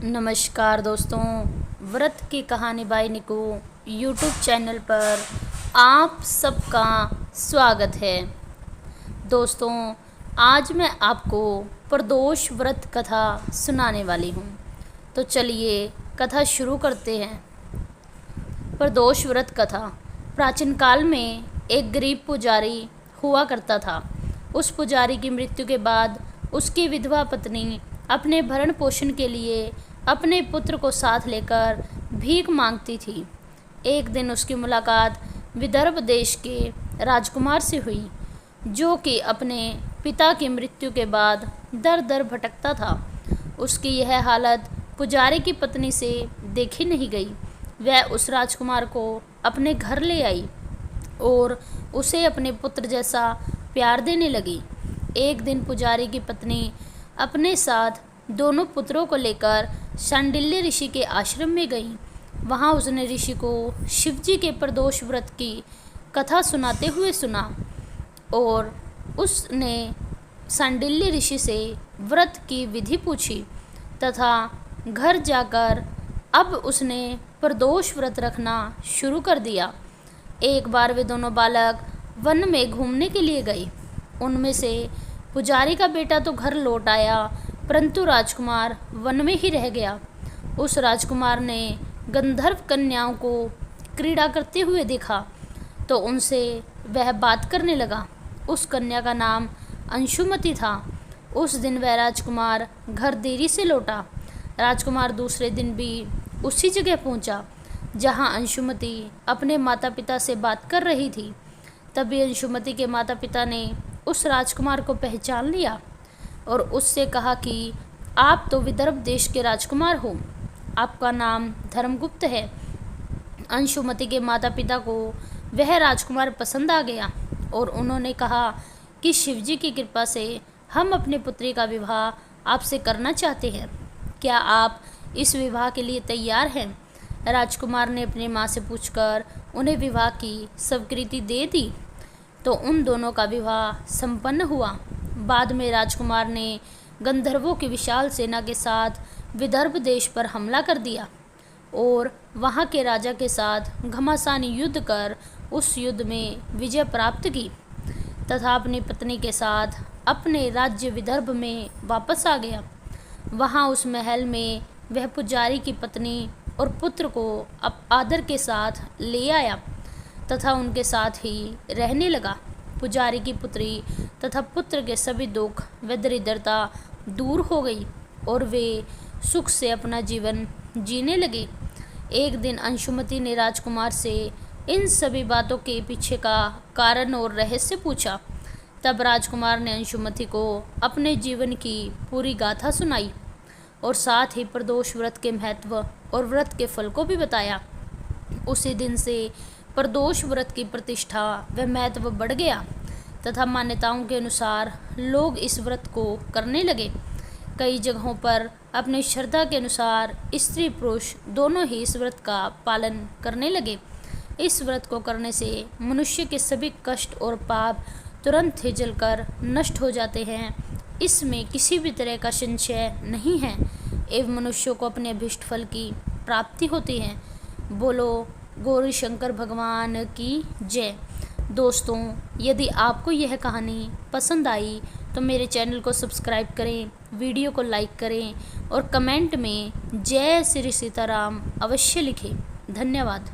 नमस्कार दोस्तों, व्रत की कहानी बाय निकू यूट्यूब चैनल पर आप सबका स्वागत है। दोस्तों, आज मैं आपको प्रदोष व्रत कथा सुनाने वाली हूँ। तो चलिए कथा शुरू करते हैं। प्रदोष व्रत कथा। प्राचीन काल में एक गरीब पुजारी हुआ करता था। उस पुजारी की मृत्यु के बाद उसकी विधवा पत्नी अपने भरण पोषण के लिए अपने पुत्र को साथ लेकर भीख मांगती थी। एक दिन उसकी मुलाकात विदर्भ देश के राजकुमार से हुई, जो कि अपने पिता की मृत्यु के बाद दर दर भटकता था। उसकी यह हालत पुजारी की पत्नी से देखी नहीं गई। वह उस राजकुमार को अपने घर ले आई और उसे अपने पुत्र जैसा प्यार देने लगी। एक दिन पुजारी की पत्नी अपने साथ दोनों पुत्रों को लेकर शांडिल्य ऋषि के आश्रम में गई। वहां उसने ऋषि को शिवजी के प्रदोष व्रत की कथा सुनाते हुए सुना और उसने शांडिल्य ऋषि से व्रत की विधि पूछी तथा घर जाकर अब उसने प्रदोष व्रत रखना शुरू कर दिया। एक बार वे दोनों बालक वन में घूमने के लिए गए। उनमें से पुजारी का बेटा तो घर लौट आया, परंतु राजकुमार वन में ही रह गया। उस राजकुमार ने गंधर्व कन्याओं को क्रीड़ा करते हुए देखा तो उनसे वह बात करने लगा। उस कन्या का नाम अंशुमति था। उस दिन वह राजकुमार घर देरी से लौटा। राजकुमार दूसरे दिन भी उसी जगह पहुंचा जहां अंशुमति अपने माता पिता से बात कर रही थी। तभी अंशुमति के माता पिता ने उस राजकुमार को पहचान लिया और उससे कहा कि आप तो विदर्भ देश के राजकुमार हो, आपका नाम धर्मगुप्त है। अंशुमति के माता पिता को वह राजकुमार पसंद आ गया और उन्होंने कहा कि शिवजी की कृपा से हम अपने पुत्री का विवाह आपसे करना चाहते हैं। क्या आप इस विवाह के लिए तैयार हैं? राजकुमार ने अपनी माँ से पूछकर उन्हें विवाह की स्वीकृति दे दी तो उन दोनों का विवाह संपन्न हुआ। बाद में राजकुमार ने गंधर्वों की विशाल सेना के साथ विदर्भ देश पर हमला कर दिया और वहां के राजा के साथ घमासान युद्ध कर उस युद्ध में विजय प्राप्त की तथा अपनी पत्नी के साथ अपने राज्य विदर्भ में वापस आ गया। वहां उस महल में वह पुजारी की पत्नी और पुत्र को आदर के साथ ले आया तथा उनके साथ ही रहने लगा। पुजारी की पुत्री तथा पुत्र के सभी दुख व दरिद्रता दूर हो गई और वे सुख से अपना जीवन जीने लगे। एक दिन अंशुमति ने राजकुमार से इन सभी बातों के पीछे का कारण और रहस्य पूछा। तब राजकुमार ने अंशुमति को अपने जीवन की पूरी गाथा सुनाई और साथ ही प्रदोष व्रत के महत्व और व्रत के फल को भी बताया। उसी दिन से प्रदोष व्रत की प्रतिष्ठा व महत्व बढ़ गया तथा मान्यताओं के अनुसार लोग इस व्रत को करने लगे। कई जगहों पर अपनी श्रद्धा के अनुसार स्त्री पुरुष दोनों ही इस व्रत का पालन करने लगे। इस व्रत को करने से मनुष्य के सभी कष्ट और पाप तुरंत ही जलकर नष्ट हो जाते हैं। इसमें किसी भी तरह का संशय नहीं है एवं मनुष्यों को अपने अभीष्ट फल की प्राप्ति होती है। बोलो गौरी शंकर भगवान की जय। दोस्तों, यदि आपको यह कहानी पसंद आई तो मेरे चैनल को सब्सक्राइब करें, वीडियो को लाइक करें और कमेंट में जय श्री सीताराम अवश्य लिखें। धन्यवाद।